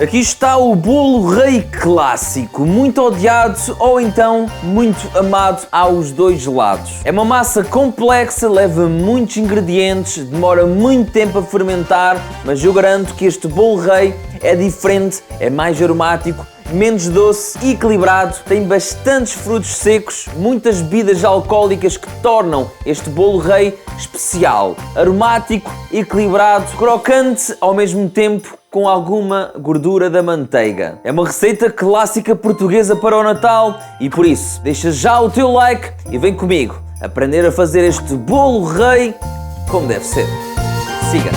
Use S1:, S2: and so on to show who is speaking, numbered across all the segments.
S1: Aqui está o bolo rei clássico, muito odiado ou então muito amado aos dois lados. É uma massa complexa, leva muitos ingredientes, demora muito tempo a fermentar, mas eu garanto que este bolo rei é diferente, é mais aromático, menos doce, equilibrado, tem bastantes frutos secos, muitas bebidas alcoólicas que tornam este bolo rei especial, aromático, equilibrado, crocante ao mesmo tempo, com alguma gordura da manteiga. É uma receita clássica portuguesa para o Natal e por isso deixa já o teu like e vem comigo aprender a fazer este bolo rei como deve ser. Siga!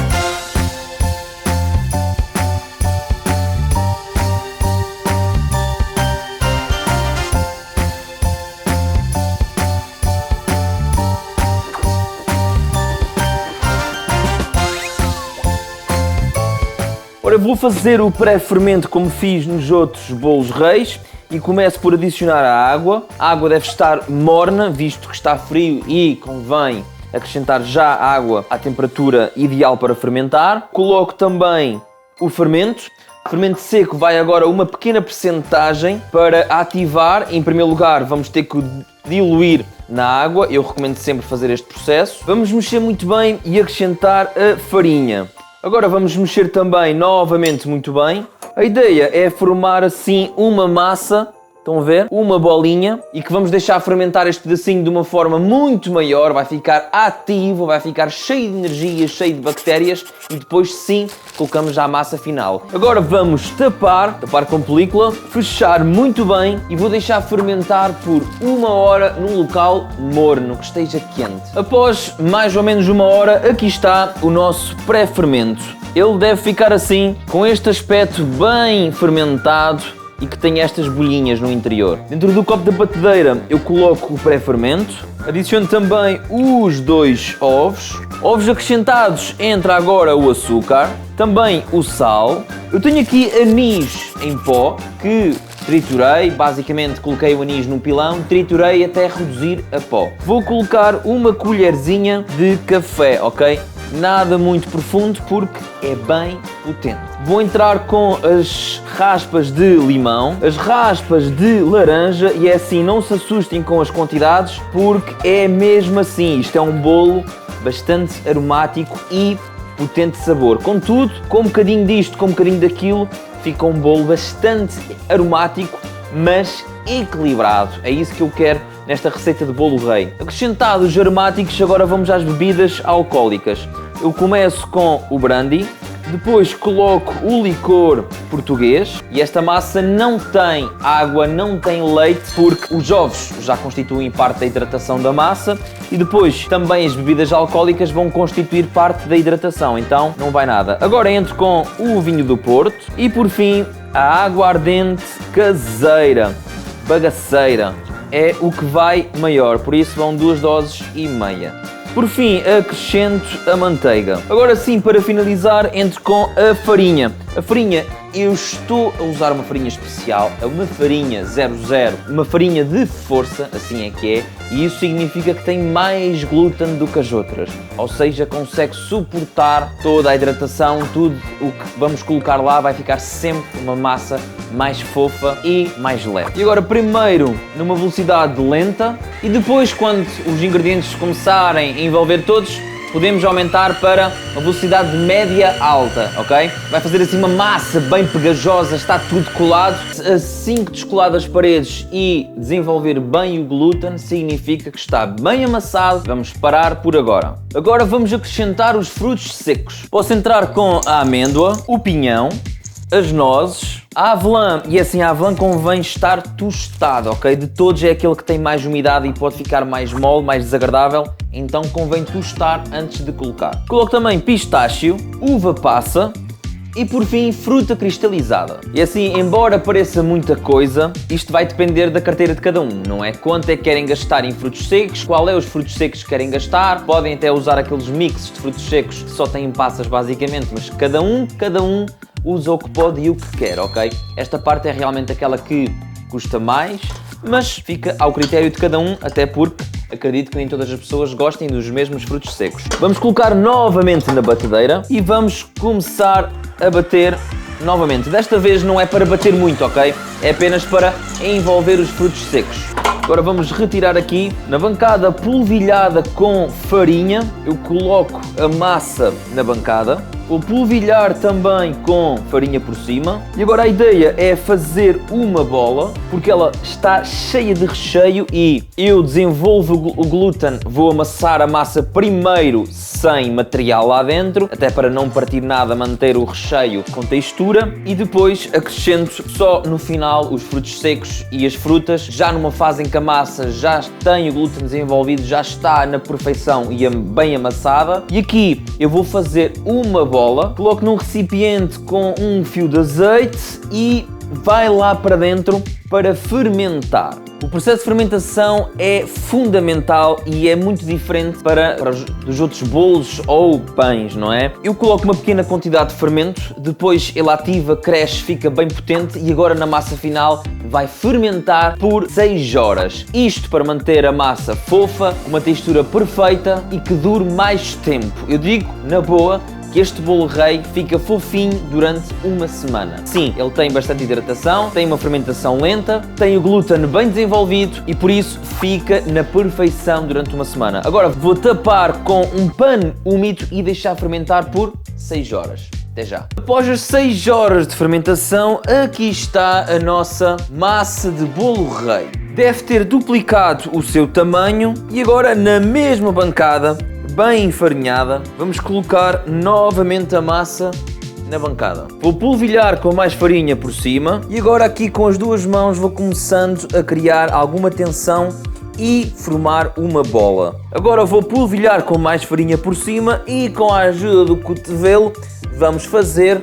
S1: Ora, vou fazer o pré-fermento como fiz nos outros bolos reis e começo por adicionar a água. A água deve estar morna, visto que está frio e convém acrescentar já a água à temperatura ideal para fermentar. Coloco também o fermento. O fermento seco vai agora uma pequena percentagem para ativar. Em primeiro lugar, vamos ter que diluir na água. Eu recomendo sempre fazer este processo. Vamos mexer muito bem e acrescentar a farinha. Agora vamos mexer também novamente muito bem. A ideia é formar assim uma massa, estão a ver? Uma bolinha e que vamos deixar fermentar este pedacinho de uma forma muito maior. Vai ficar ativo, vai ficar cheio de energia, cheio de bactérias e depois sim colocamos já a massa final. Agora vamos tapar com película, fechar muito bem e vou deixar fermentar por 1 hora num local morno, que esteja quente. Após mais ou menos 1 hora, aqui está o nosso pré-fermento. Ele deve ficar assim, com este aspecto bem fermentado e que tem estas bolhinhas no interior. Dentro do copo da batedeira eu coloco o pré-fermento, adiciono também os 2 ovos. Ovos acrescentados, entra agora o açúcar, também o sal. Eu tenho aqui anis em pó que triturei, basicamente coloquei o anis no pilão, triturei até reduzir a pó. Vou colocar uma colherzinha de café, ok? Nada muito profundo porque é bem potente. Vou entrar com as raspas de limão, as raspas de laranja e é assim, não se assustem com as quantidades porque é mesmo assim, isto é um bolo bastante aromático e potente de sabor. Contudo, com um bocadinho disto, com um bocadinho daquilo, fica um bolo bastante aromático, mas equilibrado. É isso que eu quero nesta receita de bolo rei. Acrescentados os aromáticos, agora vamos às bebidas alcoólicas. Eu começo com o brandy, depois coloco o licor português e esta massa não tem água, não tem leite, porque os ovos já constituem parte da hidratação da massa e depois também as bebidas alcoólicas vão constituir parte da hidratação, então não vai nada. Agora entro com o vinho do Porto e por fim a água ardente caseira, bagaceira, é o que vai maior, por isso vão 2,5 doses. Por fim, acrescento a manteiga. Agora sim, para finalizar, entro com a farinha. A farinha, eu estou a usar uma farinha especial, é uma farinha 00, uma farinha de força, assim é que é, e isso significa que tem mais glúten do que as outras. Ou seja, consegue suportar toda a hidratação, tudo o que vamos colocar lá vai ficar sempre uma massa mais fofa e mais leve. E agora primeiro numa velocidade lenta e depois quando os ingredientes começarem a envolver todos, podemos aumentar para a velocidade média alta, ok? Vai fazer assim uma massa bem pegajosa, está tudo colado. Assim que descolar das paredes e desenvolver bem o glúten, significa que está bem amassado. Vamos parar por agora. Agora vamos acrescentar os frutos secos. Posso entrar com a amêndoa, o pinhão, as nozes, a avelã, e assim a avelã convém estar tostada, ok? De todos é aquele que tem mais umidade e pode ficar mais mole, mais desagradável, então convém tostar antes de colocar. Coloco também pistácio, uva passa e por fim fruta cristalizada. E assim, embora pareça muita coisa, isto vai depender da carteira de cada um, não é? Quanto é que querem gastar em frutos secos, qual é os frutos secos que querem gastar, podem até usar aqueles mixes de frutos secos que só têm passas basicamente, mas cada um usa o que pode e o que quer, ok? Esta parte é realmente aquela que custa mais, mas fica ao critério de cada um, até porque acredito que nem todas as pessoas gostem dos mesmos frutos secos. Vamos colocar novamente na batedeira e vamos começar a bater novamente. Desta vez não é para bater muito, ok? É apenas para envolver os frutos secos. Agora vamos retirar aqui. Na bancada polvilhada com farinha, eu coloco a massa na bancada. Vou polvilhar também com farinha por cima. E agora a ideia é fazer uma bola, porque ela está cheia de recheio e eu desenvolvo o glúten. Vou amassar a massa primeiro sem material lá dentro, até para não partir nada, manter o recheio com textura. E depois acrescento só no final os frutos secos e as frutas, já numa fase em que a massa já tem o glúten desenvolvido, já está na perfeição e bem amassada. E aqui eu vou fazer uma bola. Coloco num recipiente com um fio de azeite e vai lá para dentro para fermentar. O processo de fermentação é fundamental e é muito diferente dos outros bolos ou pães, não é? Eu coloco uma pequena quantidade de fermento, depois ele ativa, cresce, fica bem potente e agora na massa final vai fermentar por 6 horas. Isto para manter a massa fofa, uma textura perfeita e que dure mais tempo. Eu digo, na boa, que este bolo rei fica fofinho durante uma semana. Sim, ele tem bastante hidratação, tem uma fermentação lenta, tem o glúten bem desenvolvido e por isso fica na perfeição durante uma semana. Agora vou tapar com um pano úmido e deixar fermentar por 6 horas. Até já. Após as 6 horas de fermentação, aqui está a nossa massa de bolo rei. Deve ter duplicado o seu tamanho e agora na mesma bancada, bem enfarinhada, vamos colocar novamente a massa na bancada. Vou polvilhar com mais farinha por cima e agora aqui com as duas mãos vou começando a criar alguma tensão e formar uma bola. Agora vou polvilhar com mais farinha por cima e com a ajuda do cotovelo vamos fazer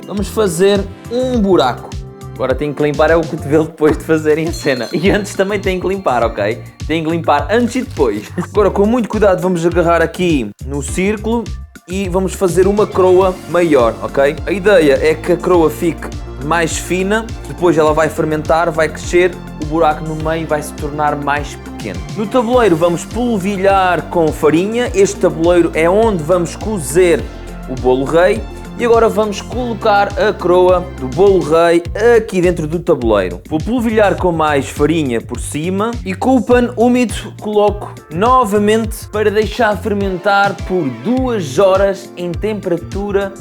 S1: um buraco. Agora tenho que limpar o cotovelo depois de fazerem a cena. E antes também tenho que limpar, ok? Tenho que limpar antes e depois. Agora com muito cuidado vamos agarrar aqui no círculo e vamos fazer uma croa maior, ok? A ideia é que a croa fique mais fina, depois ela vai fermentar, vai crescer, o buraco no meio vai se tornar mais pequeno. No tabuleiro vamos polvilhar com farinha, este tabuleiro é onde vamos cozer o bolo rei. E agora vamos colocar a croa do bolo rei aqui dentro do tabuleiro. Vou polvilhar com mais farinha por cima e com o pano úmido coloco novamente para deixar fermentar por 2 horas em temperatura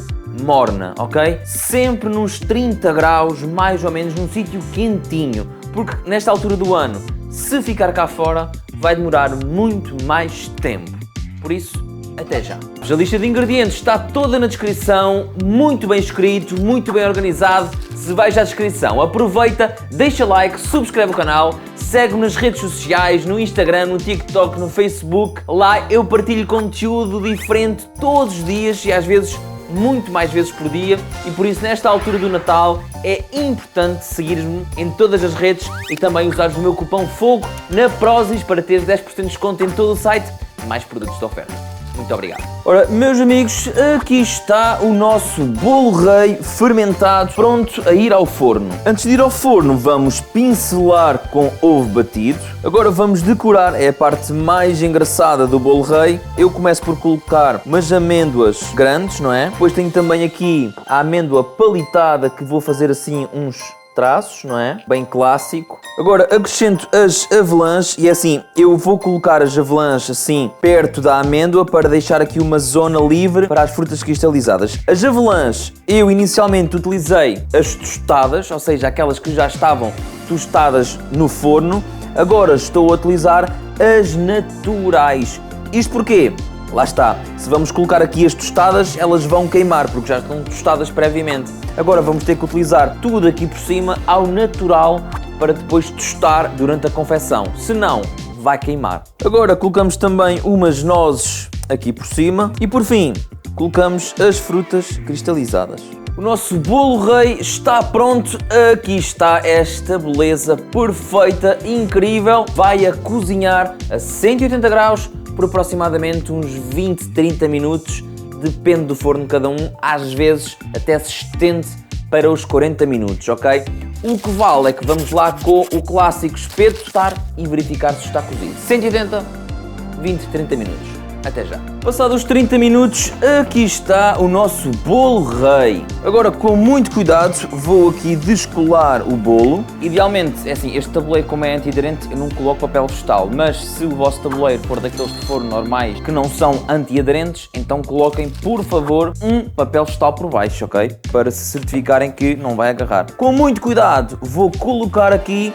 S1: morna, ok? Sempre nos 30 graus, mais ou menos, num sítio quentinho, porque nesta altura do ano, se ficar cá fora, vai demorar muito mais tempo. Por isso, até já. A lista de ingredientes está toda na descrição, muito bem escrito, muito bem organizado. Se vais à descrição, aproveita, deixa like, subscreve o canal, segue-me nas redes sociais, no Instagram, no TikTok, no Facebook. Lá eu partilho conteúdo diferente todos os dias e às vezes muito mais vezes por dia e por isso nesta altura do Natal é importante seguir-me em todas as redes e também usares o meu cupom FOGO na Prozis para teres 10% de desconto em todo o site e mais produtos de oferta. Muito obrigado. Ora, meus amigos, aqui está o nosso bolo rei fermentado, pronto a ir ao forno. Antes de ir ao forno, vamos pincelar com ovo batido. Agora vamos decorar, é a parte mais engraçada do bolo rei. Eu começo por colocar umas amêndoas grandes, não é? Depois tenho também aqui a amêndoa palitada, que vou fazer assim uns traços, não é? Bem clássico. Agora acrescento as avelãs e é assim, eu vou colocar as avelãs assim perto da amêndoa para deixar aqui uma zona livre para as frutas cristalizadas. As avelãs eu inicialmente utilizei as tostadas, ou seja, aquelas que já estavam tostadas no forno. Agora estou a utilizar as naturais. Isto porquê? Lá está, se vamos colocar aqui as tostadas, elas vão queimar, porque já estão tostadas previamente. Agora vamos ter que utilizar tudo aqui por cima ao natural para depois tostar durante a confecção, senão vai queimar. Agora colocamos também umas nozes aqui por cima e por fim colocamos as frutas cristalizadas. O nosso bolo rei está pronto, aqui está esta beleza perfeita, incrível. Vai a cozinhar a 180 graus por aproximadamente uns 20, 30 minutos, depende do forno de cada um, às vezes até se estende para os 40 minutos, ok? O que vale é que vamos lá com o clássico espeto, tostar e verificar se está cozido. 180, 20, 30 minutos. até já. Passados os 30 minutos, aqui está o nosso bolo rei. Agora, com muito cuidado, vou aqui descolar o bolo. Idealmente, é assim, este tabuleiro como é antiaderente, eu não coloco papel vegetal, mas se o vosso tabuleiro for daqueles de forno normais que não são antiaderentes, então coloquem, por favor, um papel vegetal por baixo, ok? Para se certificarem que não vai agarrar. Com muito cuidado, vou colocar aqui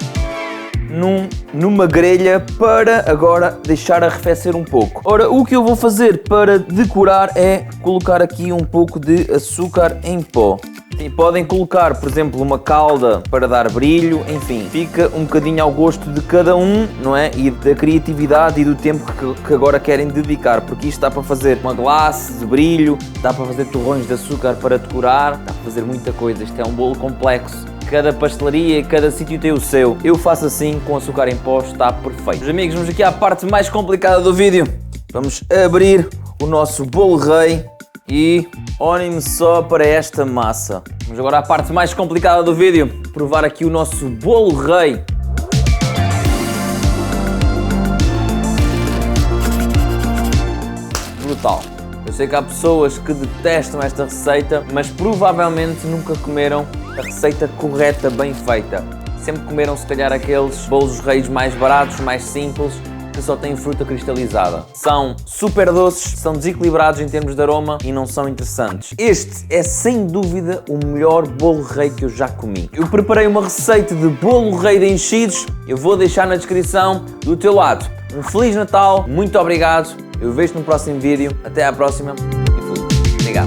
S1: numa grelha para agora deixar arrefecer um pouco. Ora, o que eu vou fazer para decorar é colocar aqui um pouco de açúcar em pó. E podem colocar, por exemplo, uma calda para dar brilho, enfim, fica um bocadinho ao gosto de cada um, não é? E da criatividade e do tempo que agora querem dedicar, porque isto dá para fazer uma glace de brilho, dá para fazer torrões de açúcar para decorar, dá para fazer muita coisa, isto é um bolo complexo. Cada pastelaria e cada sítio tem o seu. Eu faço assim, com açúcar em pó, está perfeito. Meus amigos, vamos aqui à parte mais complicada do vídeo. Vamos abrir o nosso bolo rei e olhem-me só para esta massa. Vamos agora à parte mais complicada do vídeo, provar aqui o nosso bolo rei. Brutal. Eu sei que há pessoas que detestam esta receita, mas provavelmente nunca comeram a receita correta, bem feita. Sempre comeram se calhar aqueles bolos reis mais baratos, mais simples, que só têm fruta cristalizada. São super doces, são desequilibrados em termos de aroma e não são interessantes. Este é sem dúvida o melhor bolo rei que eu já comi. Eu preparei uma receita de bolo rei de enchidos, eu vou deixar na descrição do teu lado. Um Feliz Natal, muito obrigado, eu vejo-te no próximo vídeo, até à próxima.